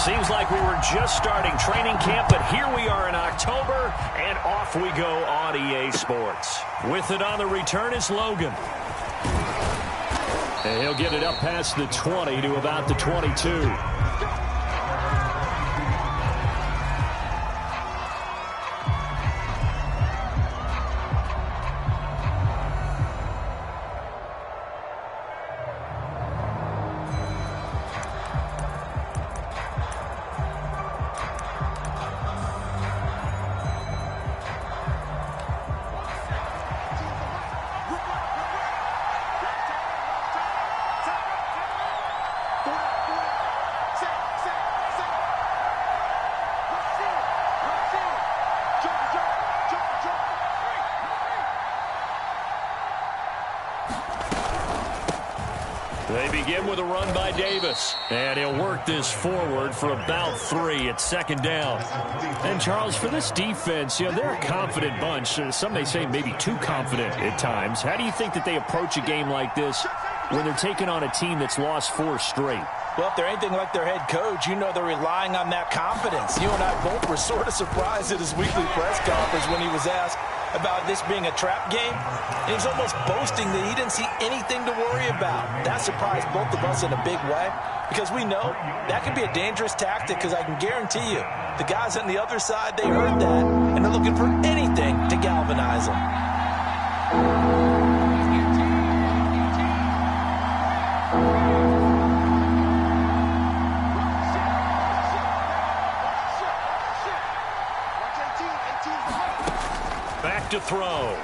Seems like we were just starting training camp, but here we are in October, and off we go on EA Sports. With it on the return is Logan. And he'll get it up past the 20 to about the 22. They begin with a run by Davis. And he'll work this forward for about 3 at second down. And, Charles, for this defense, they're a confident bunch. Some may say maybe too confident at times. How do you think that they approach a game like this when they're taking on a team that's lost 4 straight? Well, if they're anything like their head coach, they're relying on that confidence. You and I both were sort of surprised at his weekly press conference when he was asked about this being a trap game. And he's almost boasting that he didn't see anything to worry about. That surprised both of us in a big way because we know that can be a dangerous tactic because I can guarantee you the guys on the other side, they heard that, and they're looking for anything to galvanize them. Back to throw.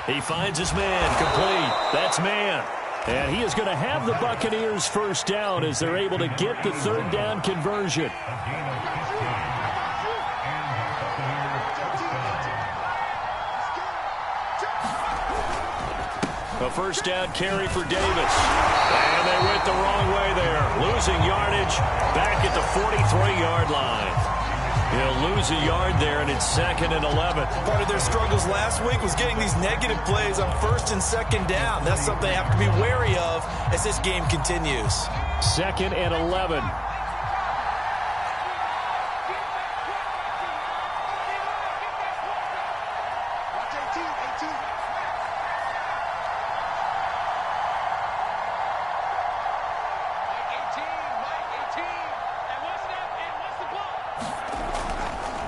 He finds his man, complete. That's man. And he is going to have the Buccaneers first down as they're able to get the third down conversion. A first down carry for Davis. And they went the wrong way there. Losing yardage back at the 43-yard line. He'll lose a yard there, and it's 2nd and 11. Part of their struggles last week was getting these negative plays on 1st and 2nd down. That's something they have to be wary of as this game continues. 2nd and 11.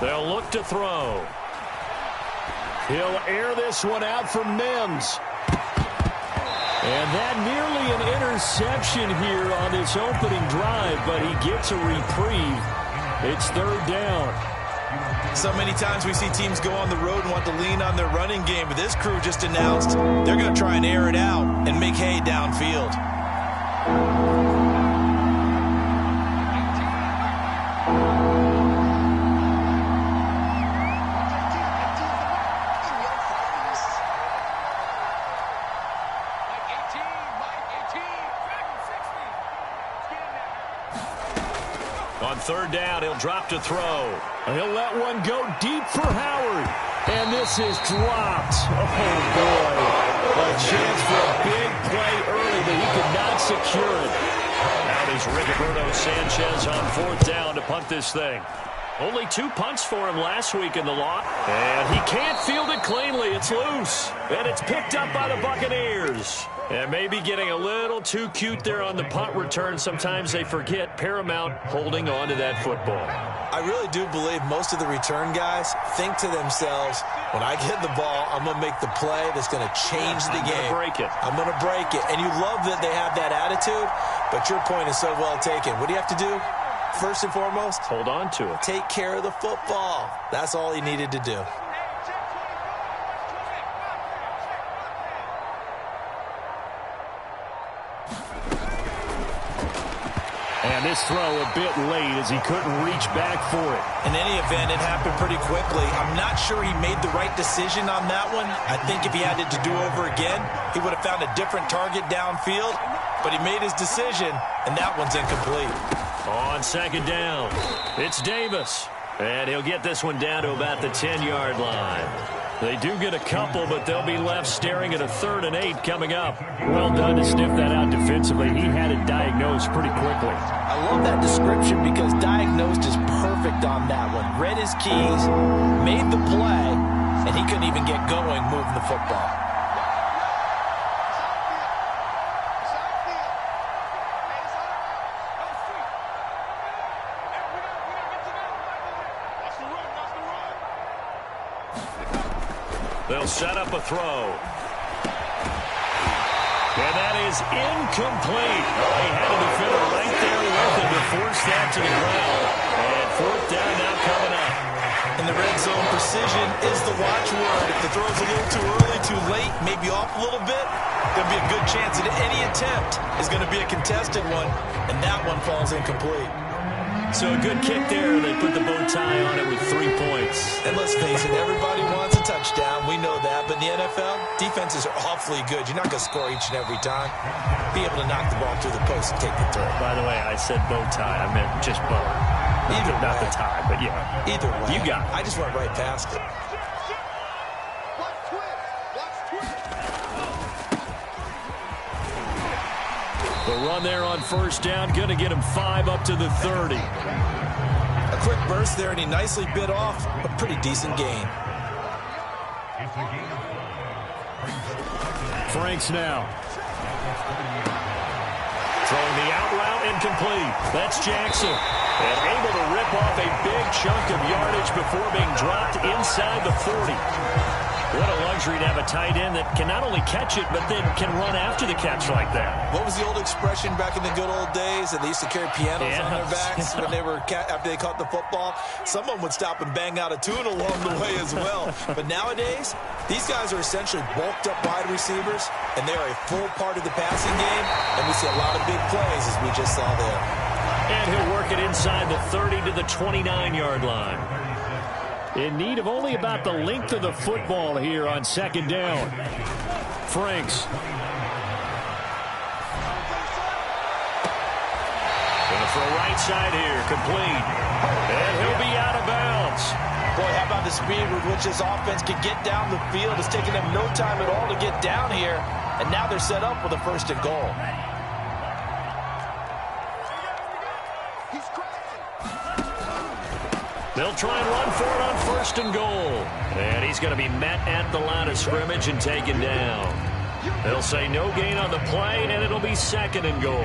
They'll look to throw. He'll air this one out for Mims. And that nearly an interception here on this opening drive, but he gets a reprieve. It's 3rd down. So many times we see teams go on the road and want to lean on their running game, but this crew just announced they're going to try and air it out and make hay downfield. On 3rd down, he'll drop to throw. He'll let one go deep for Howard. And this is dropped. Oh, boy. A chance for a big play early, but he could not secure it. Out is Rigoberto Sanchez on 4th down to punt this thing. Only 2 punts for him last week in the lot. And he can't field it cleanly. It's loose. And it's picked up by the Buccaneers. And maybe getting a little too cute there on the punt return. Sometimes they forget paramount holding on to that football. I really do believe most of the return guys think to themselves, when I get the ball, I'm going to make the play that's going to change the game. I'm going to break it. And you love that they have that attitude, but your point is so well taken. What do you have to do? First and foremost, hold on to it. Take care of the football. That's all he needed to do. And this throw a bit late as he couldn't reach back for it. In any event, it happened pretty quickly. I'm not sure he made the right decision on that one. I think if he had it to do over again, he would have found a different target downfield. But he made his decision, and that one's incomplete. On 2nd down, it's Davis. And he'll get this one down to about the 10-yard line. They do get a couple, but they'll be left staring at a 3rd and 8 coming up. Well done to sniff that out defensively. He had it diagnosed pretty quickly. I love that description because diagnosed is perfect on that one. Read his keys, made the play, and he couldn't even get going moving the football. They'll set up a throw. And that is incomplete. They had a defender right there with him to force that to the ground. And 4th down now coming up. In the red zone, precision is the watchword. If the throw's a little too early, too late, maybe off a little bit, there'll be a good chance that any attempt is going to be a contested one, and that one falls incomplete. So a good kick there. They put the bow tie on it with 3 points. And let's face it, everybody wants a touchdown. We know that. But in the NFL, defenses are awfully good. You're not going to score each and every time. Be able to knock the ball through the post and take the throw. By the way, I said bow tie. I meant just bow. Not the tie, but yeah. Either way. You got it. I just went right past it. The run there on 1st down, going to get him 5 up to the 30. A quick burst there, and he nicely bit off a pretty decent gain. Franks now. Throwing the out route incomplete. That's Jackson. And able to rip off a big chunk of yardage before being dropped inside the 40. What a luxury to have a tight end that can not only catch it, but then can run after the catch like that. What was the old expression back in the good old days that they used to carry pianos on their backs when they were after they caught the football? Someone would stop and bang out a tune along the way as well. But nowadays, these guys are essentially bulked up wide receivers, and they're a full part of the passing game, and we see a lot of big plays as we just saw there. And he'll work it inside the 30 to the 29-yard line. In need of only about the length of the football here on 2nd down. Franks. Gonna throw right side here, complete. And he'll be out of bounds. Boy, how about the speed with which this offense can get down the field? It's taken them no time at all to get down here. And now they're set up with a 1st and goal. They'll try and run for it on 1st and goal. And he's going to be met at the line of scrimmage and taken down. They'll say no gain on the play, and it'll be 2nd and goal.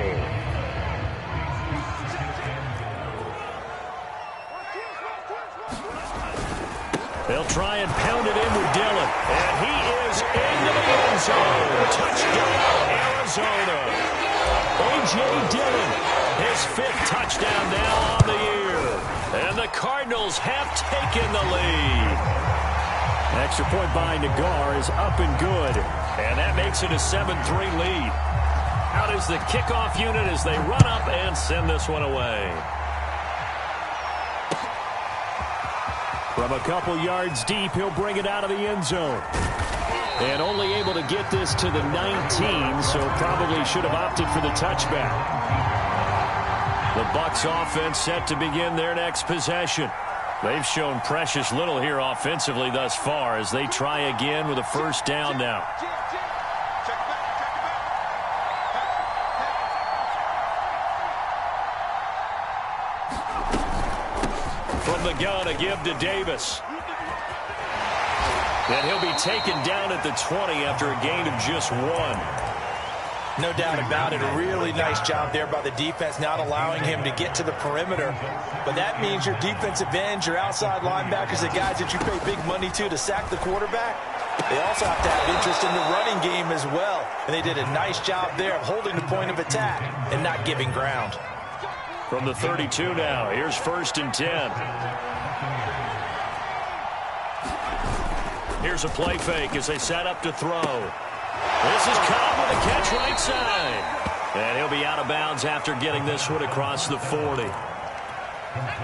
They'll try and pound it in with Dillon. And he is into the end zone. Touchdown, Arizona. A.J. Dillon, his 5th touchdown now on the year. And the Cardinals have taken the lead. Extra point by Nagar is up and good. And that makes it a 7-3 lead. Out is the kickoff unit as they run up and send this one away. From a couple yards deep, he'll bring it out of the end zone. And only able to get this to the 19, so probably should have opted for the touchback. The Bucs offense set to begin their next possession. They've shown precious little here offensively thus far as they try again with a 1st down now. From the gun, a give to Davis. And he'll be taken down at the 20 after a gain of just 1. No doubt about it. A really nice job there by the defense, not allowing him to get to the perimeter. But that means your defensive ends, your outside linebackers, the guys that you pay big money to sack the quarterback, they also have to have interest in the running game as well. And they did a nice job there of holding the point of attack and not giving ground. From the 32 now, here's 1st and 10. Here's a play fake as they set up to throw. This is Cobb with a catch right side. And he'll be out of bounds after getting this one across the 40.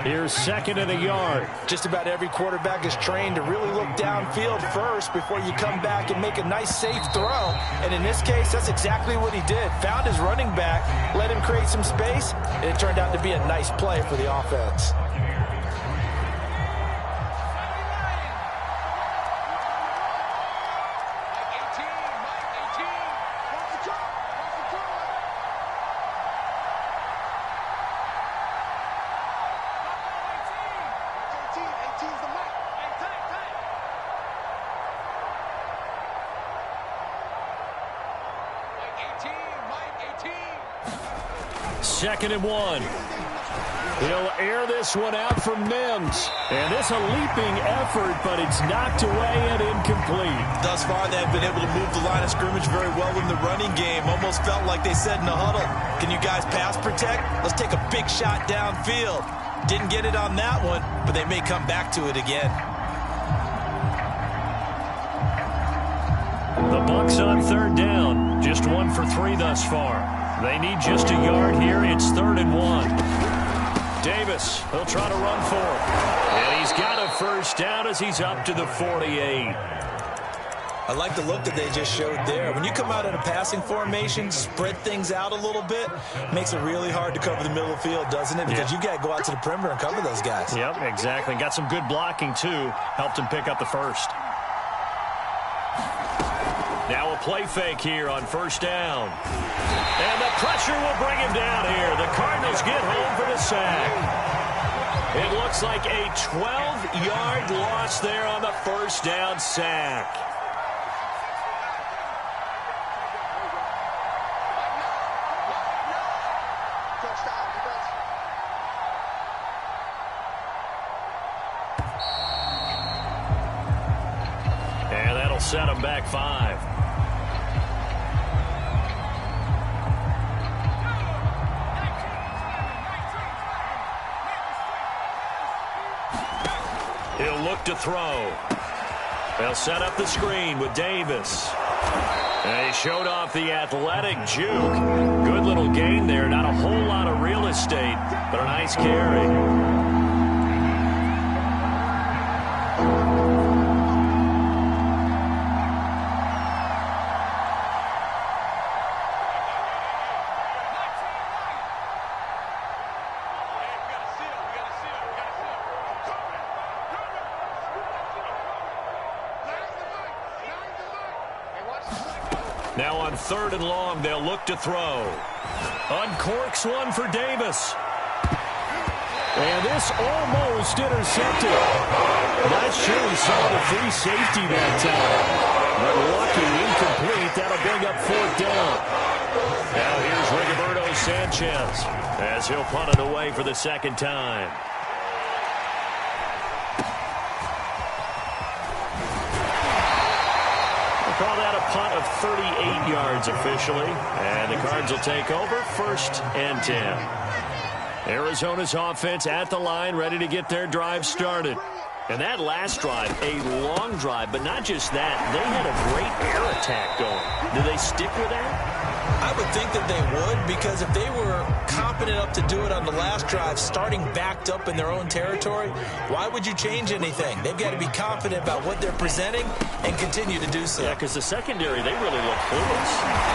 Here's 2nd and a yard. Just about every quarterback is trained to really look downfield first before you come back and make a nice, safe throw. And in this case, that's exactly what he did. Found his running back, let him create some space, and it turned out to be a nice play for the offense. 2nd and 1. He'll air this one out for Mims. And this a leaping effort, but it's knocked away and incomplete. Thus far, they've been able to move the line of scrimmage very well in the running game. Almost felt like they said in the huddle, can you guys pass protect? Let's take a big shot downfield. Didn't get it on that one, but they may come back to it again. The Bucs on 3rd down. Just 1 for 3 thus far. They need just a yard here. It's 3rd and 1. Davis, he'll try to run for it. And he's got a first down as he's up to the 48. I like the look that they just showed there. When you come out in a passing formation, spread things out a little bit, makes it really hard to cover the middle of the field, doesn't it? Because you've got to go out to the perimeter and cover those guys. Yep, exactly. Got some good blocking, too. Helped him pick up the first. Now a play fake here on 1st down. And the pressure will bring him down here. The Cardinals get home for the sack. It looks like a 12-yard loss there on the 1st down sack. And that'll set him back 5. He'll look to throw. They'll set up the screen with Davis. And he showed off the athletic juke. Good little gain there. Not a whole lot of real estate, but a nice carry. Now on 3rd and long, they'll look to throw. Uncorks one for Davis. And this almost intercepted. Not sure we saw the free safety that time. But lucky, incomplete. That'll bring up 4th down. Now here's Rigoberto Sanchez as he'll punt it away for the 2nd time. Call that a punt of 38 yards officially. And the Cards will take over 1st and 10. Arizona's offense at the line, ready to get their drive started. And that last drive, a long drive, but not just that. They had a great air attack going. Do they stick with that? I would think that they would, because if they were competent enough to do it on the last drive, starting backed up in their own territory, why would you change anything? They've got to be confident about what they're presenting and continue to do so. Yeah, because the secondary, they really look clueless.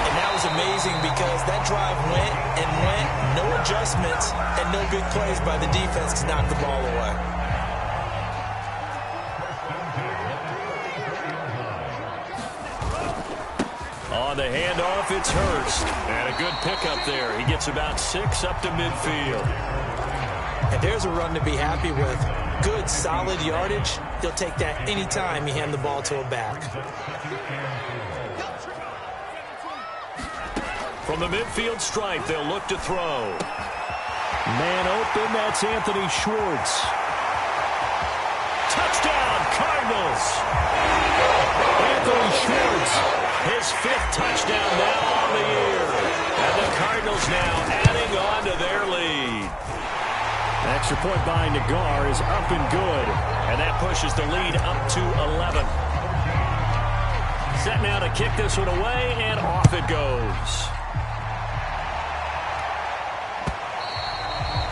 And that was amazing because that drive went and went, no adjustments, and no big plays by the defense to knock the ball away. On the handoff, it's Hurst. And a good pickup there. He gets about 6 up to midfield. And there's a run to be happy with. Good, solid yardage. He'll take that anytime you hand the ball to a back. From the midfield stripe, they'll look to throw. Man open, that's Anthony Schwartz. Touchdown, Cardinals! Anthony Schwartz, his 5th touchdown now on the year. And the Cardinals now adding on to their lead. An extra point by Nagar is up and good. And that pushes the lead up to 11. Set now to kick this one away, and off it goes.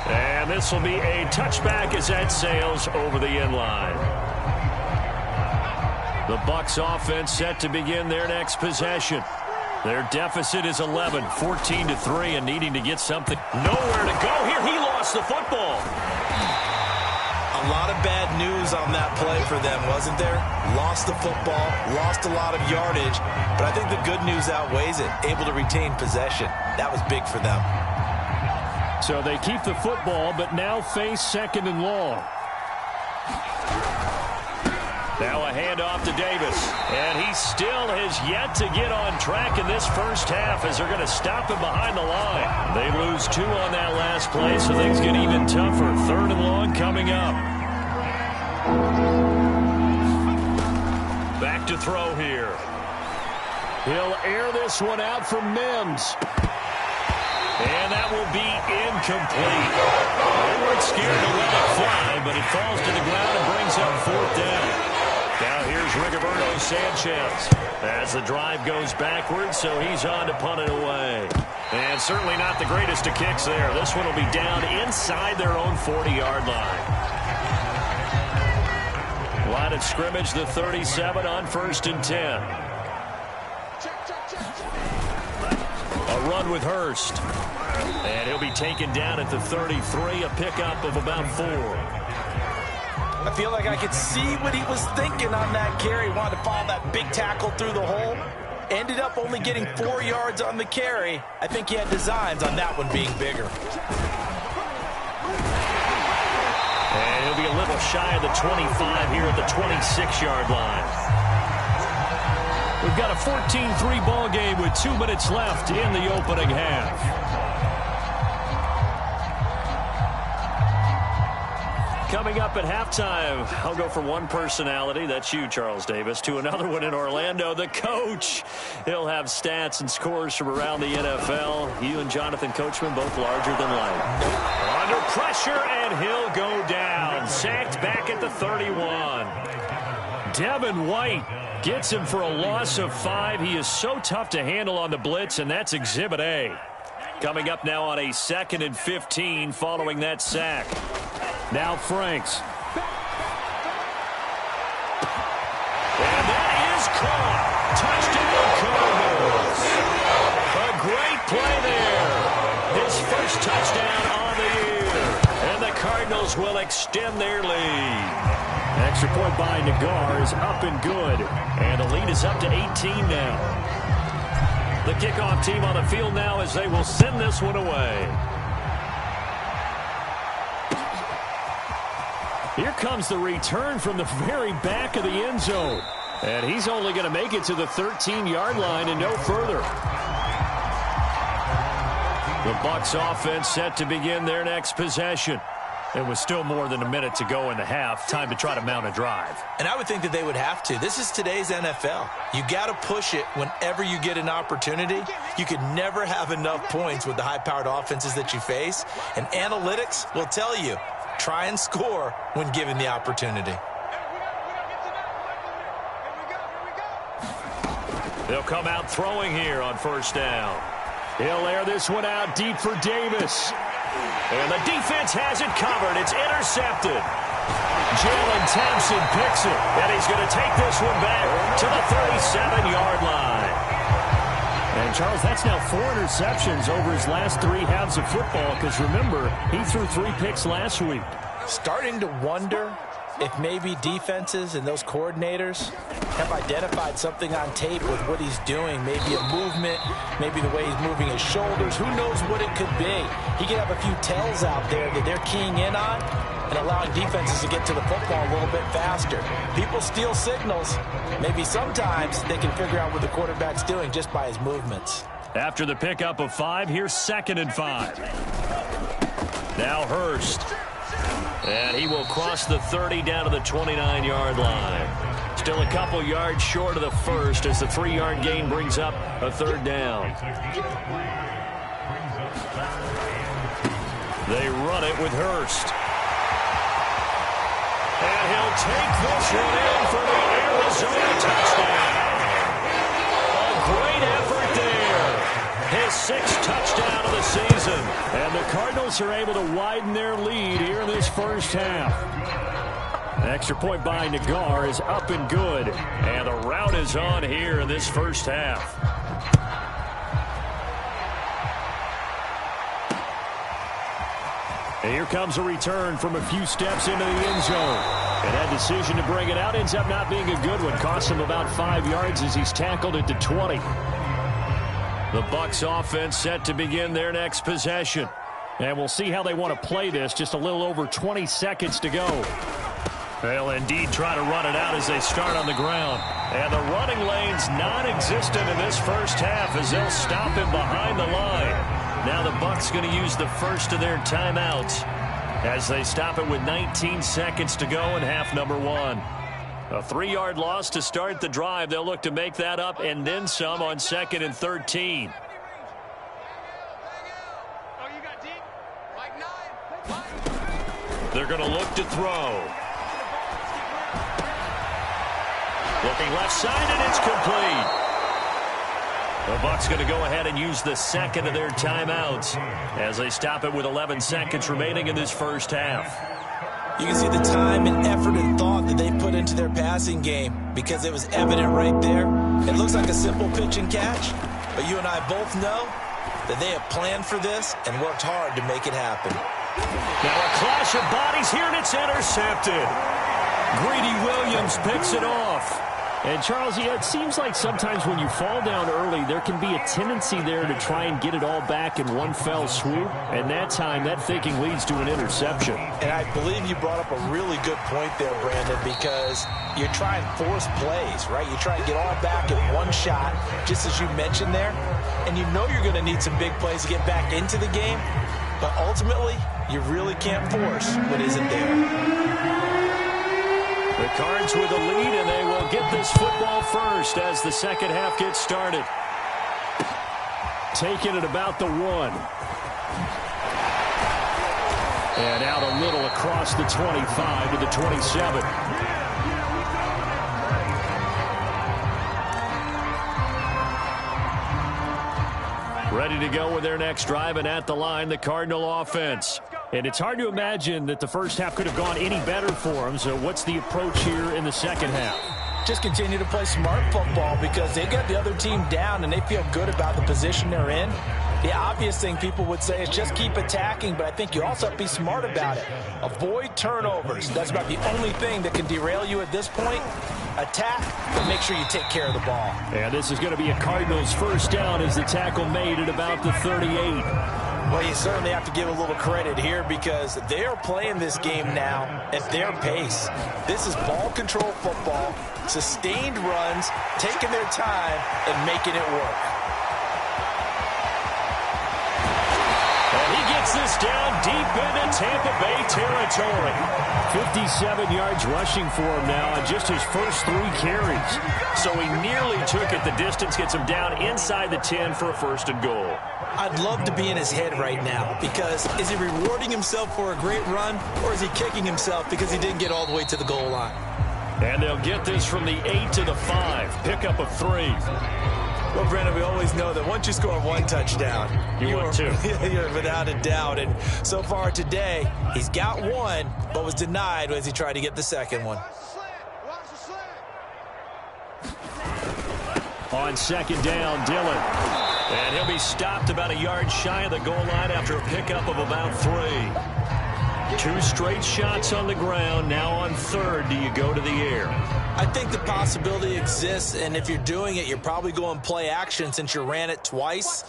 And this will be a touchback as that sails over the end line. The Bucs offense set to begin their next possession. Their deficit is 11, 14-3, and needing to get something. Nowhere to go here. He lost the football. A lot of bad news on that play for them, wasn't there? Lost the football, lost a lot of yardage, but I think the good news outweighs it. Able to retain possession. That was big for them. So they keep the football, but now face 2nd and long. Now a handoff to Davis. And he still has yet to get on track in this first half as they're going to stop him behind the line. They lose lose 2 on that last play, so things get even tougher. 3rd and long coming up. Back to throw here. He'll air this one out for Mims. And that will be incomplete. They weren't scared to let it fly, but it falls to the ground and brings up 4th down. Now here's Rigoberto Sanchez as the drive goes backwards, so he's on to punt it away. And certainly not the greatest of kicks there. This one will be down inside their own 40-yard line. Line of scrimmage, the 37 on 1st and 10. A run with Hurst. And he'll be taken down at the 33, a pickup of about 4. I feel like I could see what he was thinking on that carry. Wanted to follow that big tackle through the hole. Ended up only getting 4 yards on the carry. I think he had designs on that one being bigger. And he'll be a little shy of the 25 here at the 26-yard line. We've got a 14-3 ball game with 2 minutes left in the opening half. Coming up at halftime, I'll go from one personality, that's you, Charles Davis, to another one in Orlando, the coach. He'll have stats and scores from around the NFL. You and Jonathan Coachman both larger than life. Under pressure, and he'll go down. Sacked back at the 31. Devin White gets him for a loss of 5. He is so tough to handle on the blitz, and that's Exhibit A. Coming up now on a 2nd and 15 following that sack. Now Franks. And that is caught. Touchdown Cardinals. A great play there. His first touchdown on the year. And the Cardinals will extend their lead. Extra point by Nagar is up and good. And the lead is up to 18 now. The kickoff team on the field now as they will send this one away. Here comes the return from the very back of the end zone. And he's only going to make it to the 13-yard line and no further. The Bucs offense set to begin their next possession. There was still more than a minute to go in the half. Time to try to mount a drive. And I would think that they would have to. This is today's NFL. You got to push it whenever you get an opportunity. You could never have enough points with the high-powered offenses that you face. And analytics will tell you, try and score when given the opportunity. They'll come out throwing here on 1st down. He'll air this one out deep for Davis. And the defense has it covered. It's intercepted. Jalen Thompson picks it. And he's going to take this one back to the 37-yard line. And, Charles, that's now 4 interceptions over his last 3 halves of football because, remember, he threw 3 picks last week. Starting to wonder if maybe defenses and those coordinators have identified something on tape with what he's doing. Maybe a movement, maybe the way he's moving his shoulders. Who knows what it could be? He could have a few tells out there that they're keying in on and allowing defenses to get to the football a little bit faster. People steal signals. Maybe sometimes they can figure out what the quarterback's doing just by his movements. After the pickup of 5, here's 2nd and 5. Now Hurst. And he will cross the 30 down to the 29-yard line. Still a couple yards short of the first as the 3-yard gain brings up a 3rd down. They run it with Hurst. And he'll take this one in for the Arizona touchdown. A great effort there. His 6th touchdown of the season. And the Cardinals are able to widen their lead here in this first half. An extra point by Nagar is up and good. And the route is on here in this first half. And here comes a return from a few steps into the end zone. And that decision to bring it out ends up not being a good one. Costs him about 5 yards as he's tackled at the 20. The Bucs offense set to begin their next possession. And we'll see how they want to play this. Just a little over 20 seconds to go. They'll indeed try to run it out as they start on the ground. And the running lane's non-existent in this first half as they'll stop him behind the line. Now the Bucs going to use the first of their timeouts as they stop it with 19 seconds to go in half number one. A 3-yard loss to start the drive. They'll look to make that up and then some on 2nd and 13. They're going to look to throw. Looking left side, and it's complete. The Bucs going to go ahead and use the second of their timeouts as they stop it with 11 seconds remaining in this first half. You can see the time and effort and thought that they put into their passing game because it was evident right there. It looks like a simple pitch and catch, but you and I both know that they have planned for this and worked hard to make it happen. Now a clash of bodies here, and it's intercepted. Greedy Williams picks it off. And, Charles, yeah, it seems like sometimes when you fall down early, there can be a tendency there to try and get it all back in one fell swoop. And that time, that thinking leads to an interception. And I believe you brought up a really good point there, Brandon, because you're trying to force plays, right? You try to get all back in one shot, just as you mentioned there. And you know you're going to need some big plays to get back into the game. But ultimately, you really can't force what isn't there. The Cards with a lead, and they will get this football first as the second half gets started. Taking it about the 1. And out a little across the 25 to the 27. Ready to go with their next drive, and at the line, the Cardinal offense. And it's hard to imagine that the first half could have gone any better for them. So what's the approach here in the second half? Just continue to play smart football because they got the other team down and they feel good about the position they're in. The obvious thing people would say is just keep attacking, but I think you also have to be smart about it. Avoid turnovers. That's about the only thing that can derail you at this point. Attack, but make sure you take care of the ball. And this is going to be a Cardinals first down as the tackle made at about the 38. Well, you certainly have to give a little credit here because they're playing this game now at their pace. This is ball control football, sustained runs, taking their time, and making it work. And he gets this down deep into Tampa Bay territory. 57 yards rushing for him now on just his first 3 carries. So he nearly took it the distance, gets him down inside the 10 for a first and goal. I'd love to be in his head right now because is he rewarding himself for a great run or is he kicking himself because he didn't get all the way to the goal line? And they'll get this from the 8 to the 5. Pickup of 3. Well, Brandon, we always know that once you score 1 touchdown, you're without a doubt. And so far today, he's got 1, but was denied as he tried to get the second one. On second down, Dillon. And he'll be stopped about a yard shy of the goal line after a pickup of about 3. 2 straight shots on the ground. Now on third, do you go to the air? I think the possibility exists, and if you're doing it, you're probably going play action since you ran it twice.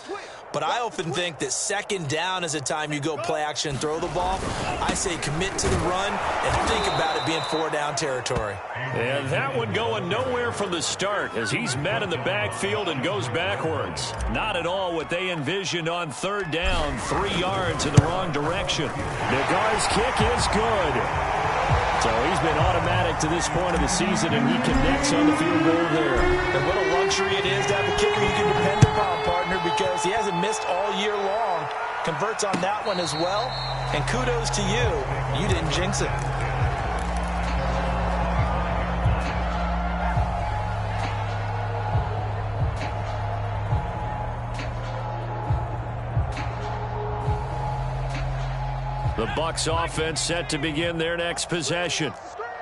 But I often think that second down is a time you go play action and throw the ball. I say commit to the run and think about it being 4-down territory. And that one going nowhere from the start as he's met in the backfield and goes backwards. Not at all what they envisioned on third down. 3 yards in the wrong direction. Nagar's kick is good. So he's been automatic to this point of the season, and he connects on the field goal there. And what a luxury it is to have a kicker you can depend upon, partner, because he hasn't missed all year long. Converts on that one as well. And kudos to you. You didn't jinx it. The Bucs offense set to begin their next possession.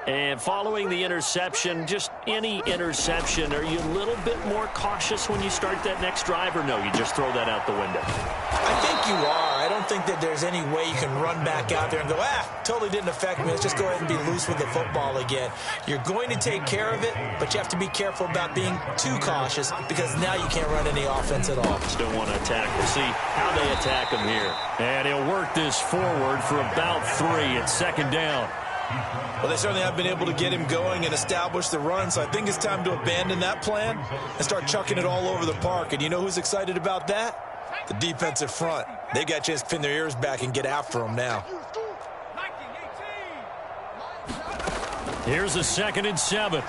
And following the interception, just any interception, are you a little bit more cautious when you start that next drive, or no, you just throw that out the window? I think you are. I don't think that there's any way you can run back out there and go, totally didn't affect me. Let's just go ahead and be loose with the football again. You're going to take care of it, but you have to be careful about being too cautious because now you can't run any offense at all. Still want to attack. We'll see how they attack him here. And he'll work this forward for about 3 at second down. Well, they certainly have been able to get him going and establish the run, so I think it's time to abandon that plan and start chucking it all over the park. And you know who's excited about that? The defensive front, they got a chance to pin their ears back and get after him now. Here's a 2nd and 7.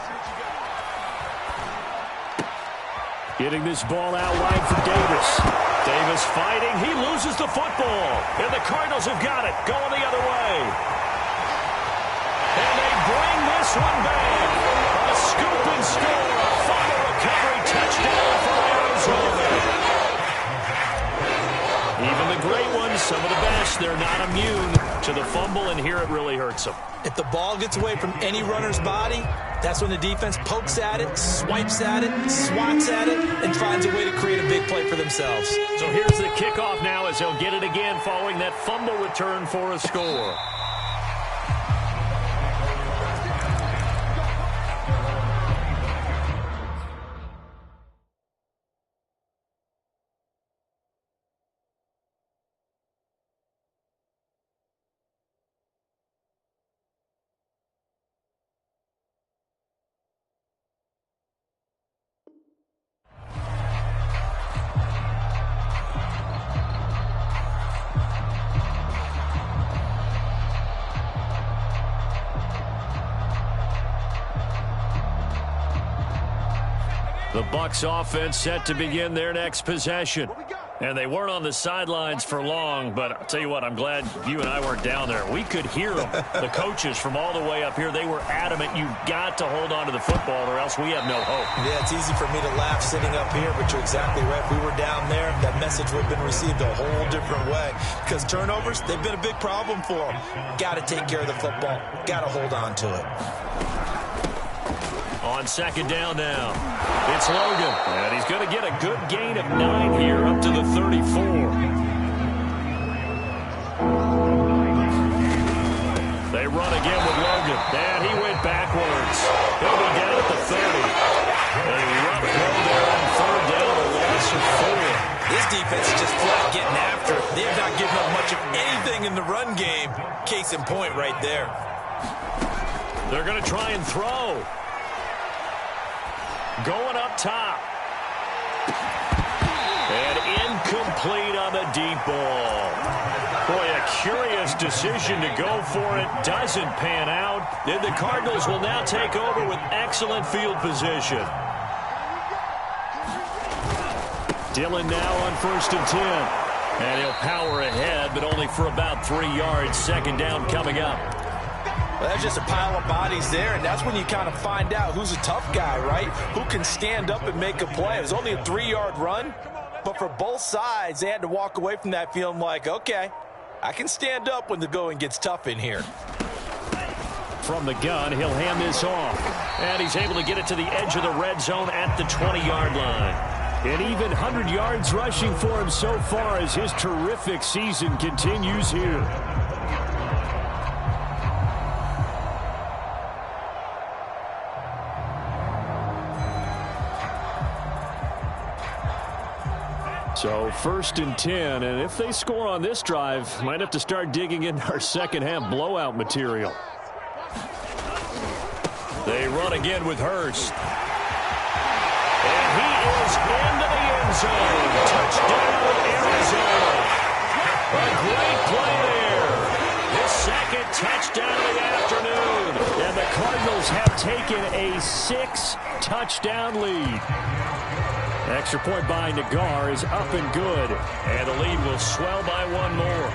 Getting this ball out wide for Davis. Davis fighting. He loses the football. And the Cardinals have got it. Going the other way. And they bring this one back. A scoop and score. A fumble recovery touchdown for Arizona. Even the great ones, some of the best, they're not immune to the fumble, and here it really hurts them. If the ball gets away from any runner's body, that's when the defense pokes at it, swipes at it, swats at it, and finds a way to create a big play for themselves. So here's the kickoff now as they'll get it again following that fumble return for a score. The Bucs offense set to begin their next possession. And they weren't on the sidelines for long, but I'll tell you what, I'm glad you and I weren't down there. We could hear them, the coaches from all the way up here. They were adamant, you've got to hold on to the football or else we have no hope. Yeah, it's easy for me to laugh sitting up here, but you're exactly right. If we were down there, that message would have been received a whole different way. Because turnovers, they've been a big problem for them. Got to take care of the football. Got to hold on to it. On 2nd down now, it's Logan, and he's going to get a good gain of 9 here up to the 34. They run again with Logan, and he went backwards. He'll be down at the 30. A rough throw there on 3rd down, a loss of 4. This defense is just flat getting after it. They have not given up much of anything in the run game. Case in point right there. They're going to try and throw. Going up top. And incomplete on the deep ball. Boy, a curious decision to go for it. Doesn't pan out. Then the Cardinals will now take over with excellent field position. Dillon now on 1st and 10. And he'll power ahead, but only for about 3 yards. 2nd down coming up. Well, that's just a pile of bodies there, and that's when you kind of find out who's a tough guy, right? Who can stand up and make a play. It was only a 3-yard run, but for both sides, they had to walk away from that feeling like, okay, I can stand up when the going gets tough in here. From the gun, he'll hand this off. And he's able to get it to the edge of the red zone at the 20-yard line. And even 100 yards rushing for him so far as his terrific season continues here. So 1st and 10, and if they score on this drive, might have to start digging into our second-half blowout material. They run again with Hurst. And he is into the end zone. Touchdown, Arizona. A great play there. His 2nd touchdown of the afternoon. And the Cardinals have taken a 6-touchdown lead. Extra point by Nagar is up and good. And the lead will swell by 1 more.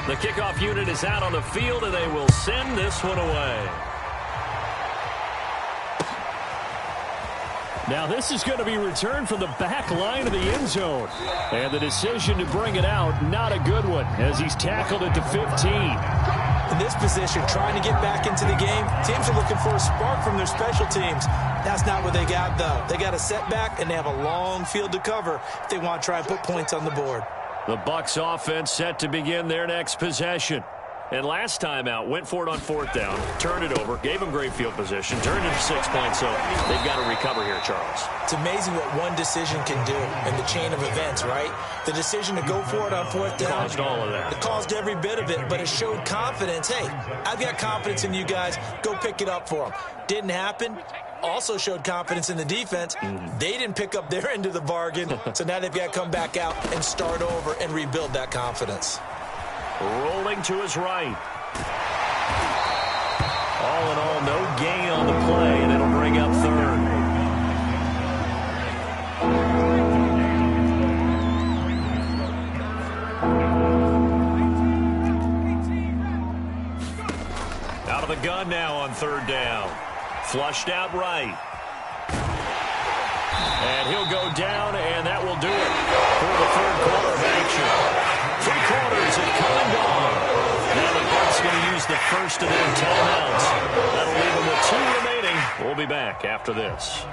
The kickoff unit is out on the field, and they will send this one away. Now this is going to be returned from the back line of the end zone. And the decision to bring it out, not a good one, as he's tackled at the 15. In this position, trying to get back into the game, teams are looking for a spark from their special teams. That's not what they got, though. They got a setback, and they have a long field to cover if they want to try and put points on the board. The Bucs offense set to begin their next possession. And last time out, went for it on 4th down, turned it over, gave them great field position, turned it to 6 points, so they've got to recover here, Charles. It's amazing what one decision can do in the chain of events, right? The decision to go for it on 4th down. Caused all of that. It caused every bit of it, but it showed confidence. Hey, I've got confidence in you guys. Go pick it up for them. Didn't happen. Also showed confidence in the defense. They didn't pick up their end of the bargain, so now they've got to come back out and start over and rebuild that confidence. Rolling to his right. All in all, no gain on the play, and it'll bring up 3rd. Out of the gun now on 3rd down. Flushed out right. And he'll go down, and that will do it for the 3rd quarter of action. 3 quarters have come and gone. Now the Bucs going to use the first of their timeouts. That'll leave them with 2 remaining. We'll be back after this.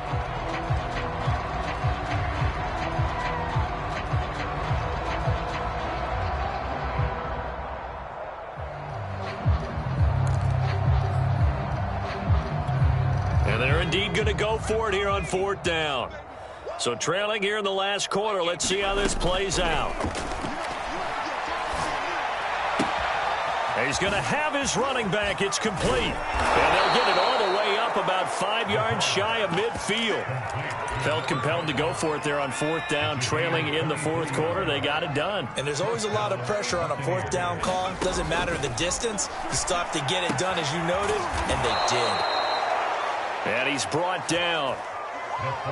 And they're indeed going to go for it here on 4th down. So trailing here in the last quarter. Let's see how this plays out. He's going to have his running back. It's complete. And they'll get it all the way up about 5 yards shy of midfield. Felt compelled to go for it there on 4th down, trailing in the 4th quarter. They got it done. And there's always a lot of pressure on a 4th down call. Doesn't matter the distance. You still have to get it done, as you noted, and they did. And he's brought down.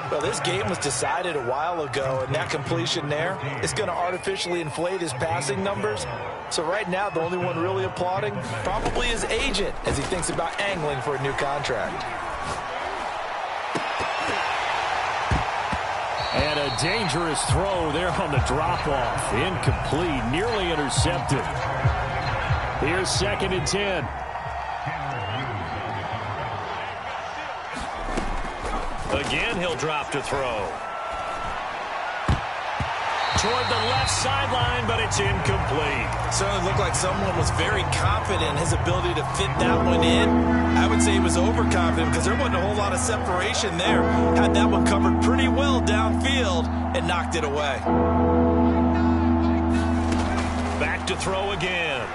Well, this game was decided a while ago, and that completion there is going to artificially inflate his passing numbers. So right now, the only one really applauding probably his agent as he thinks about angling for a new contract. And a dangerous throw there on the drop-off. Incomplete, nearly intercepted. Here's 2nd and 10. Again, he'll drop to throw. Toward the left sideline, but it's incomplete. Certainly looked like someone was very confident in his ability to fit that one in. I would say he was overconfident because there wasn't a whole lot of separation there. Had that one covered pretty well downfield and knocked it away. Back to throw again.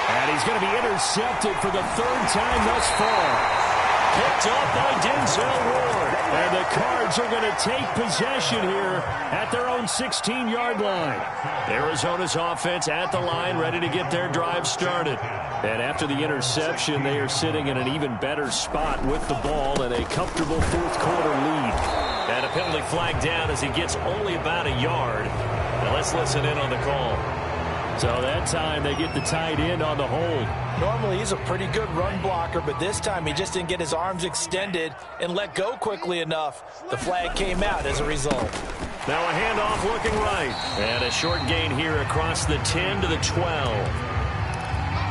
And he's going to be intercepted for the 3rd time thus far. Picked up by Denzel Ward. And the Cards are going to take possession here at their own 16-yard line. Arizona's offense at the line, ready to get their drive started. And after the interception, they are sitting in an even better spot with the ball and a comfortable 4th quarter lead. And a penalty flag down as he gets only about a yard. Now let's listen in on the call. So that time they get the tight end on the hold. Normally he's a pretty good run blocker, but this time he just didn't get his arms extended and let go quickly enough. The flag came out as a result. Now a handoff looking right. And a short gain here across the 10 to the 12.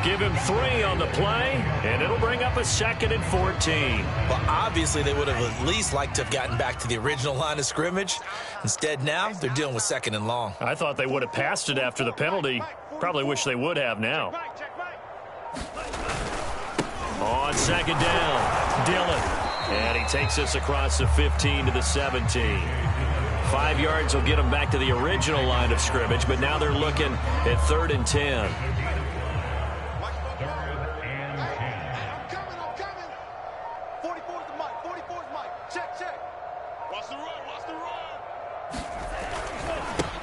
Give him 3 on the play, and it'll bring up a 2nd and 14. Well, obviously they would have at least liked to have gotten back to the original line of scrimmage. Instead now, they're dealing with 2nd and long. I thought they would have passed it after the penalty. Probably wish they would have now. On 2nd down, Dillon. And he takes us across the 15 to the 17. 5 yards will get them back to the original line of scrimmage, but now they're looking at 3rd and 10.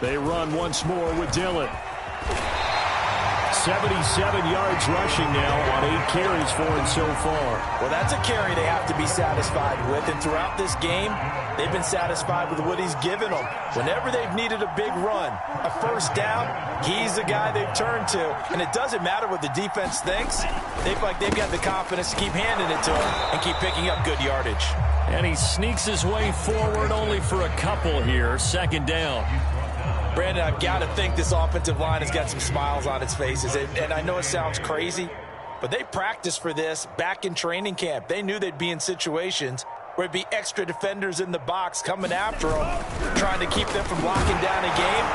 They run once more with Dillon. 77 yards rushing now on 8 carries for him so far. Well, that's a carry they have to be satisfied with. And throughout this game, they've been satisfied with what he's given them. Whenever they've needed a big run, a 1st down, he's the guy they've turned to. And it doesn't matter what the defense thinks. They feel like they've got the confidence to keep handing it to him and keep picking up good yardage. And he sneaks his way forward only for a couple here. 2nd down. Brandon, I've got to think this offensive line has got some smiles on its faces. And I know it sounds crazy, but they practiced for this back in training camp. They knew they'd be in situations where it'd be extra defenders in the box coming after them, trying to keep them from locking down a game.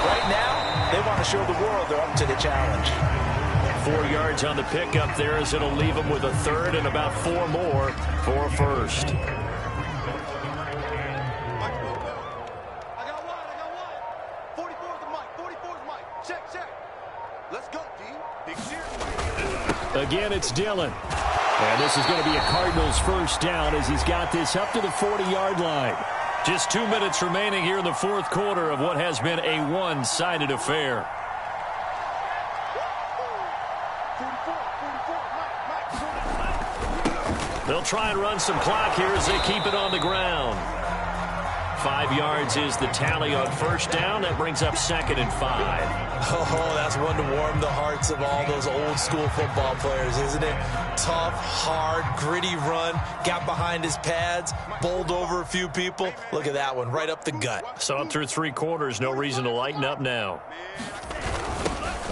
Right now, they want to show the world they're up to the challenge. 4 yards on the pickup there as it'll leave them with a third and about 4 more for a first. I got one. 44's the mic. 44's mic. Check. Let's go, D. Big cheer. Again, it's Dillon. And this is going to be a Cardinals first down as he's got this up to the 40-yard line. Just 2 minutes remaining here in the fourth quarter of what has been a one-sided affair. They'll try and run some clock here as they keep it on the ground. 5 yards is the tally on first down. That brings up 2nd and 5. Oh, that's one to warm the hearts of all those old-school football players, isn't it? Tough, hard, gritty run. Got behind his pads, bowled over a few people. Look at that one, right up the gut. Saw it through 3 quarters. No reason to lighten up now.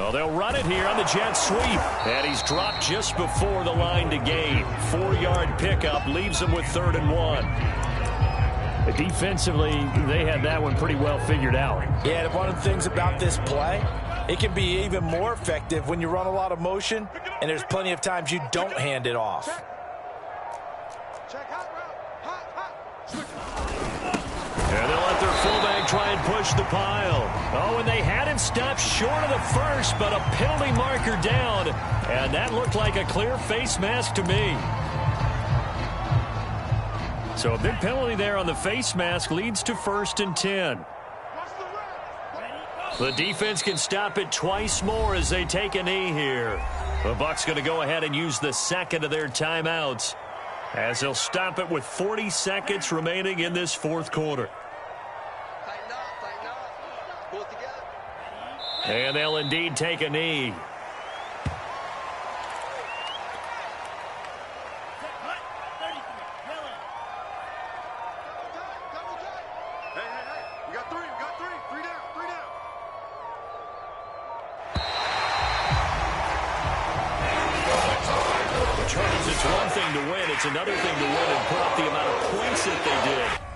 Oh, they'll run it here on the jet sweep. And he's dropped just before the line to gain. 4-yard pickup leaves him with 3rd and 1. Defensively, they had that one pretty well figured out. Yeah, and one of the things about this play, it can be even more effective when you run a lot of motion, and there's plenty of times you don't hand it off. Check hot route. And they'll let their fullback try and push the pile. Oh, and they had him stopped short of the first, but a penalty marker down. And that looked like a clear face mask to me. So a big penalty there on the face mask leads to 1st and 10. The defense can stop it twice more as they take a knee here. The Bucs going to go ahead and use the second of their timeouts as they'll stop it with 40 seconds remaining in this fourth quarter. Tighten up. Pull it together. And they'll indeed take a knee. Hey. We got three. Three down. Charles, it's one thing to win. It's another thing to win and put up the amount of points that they did.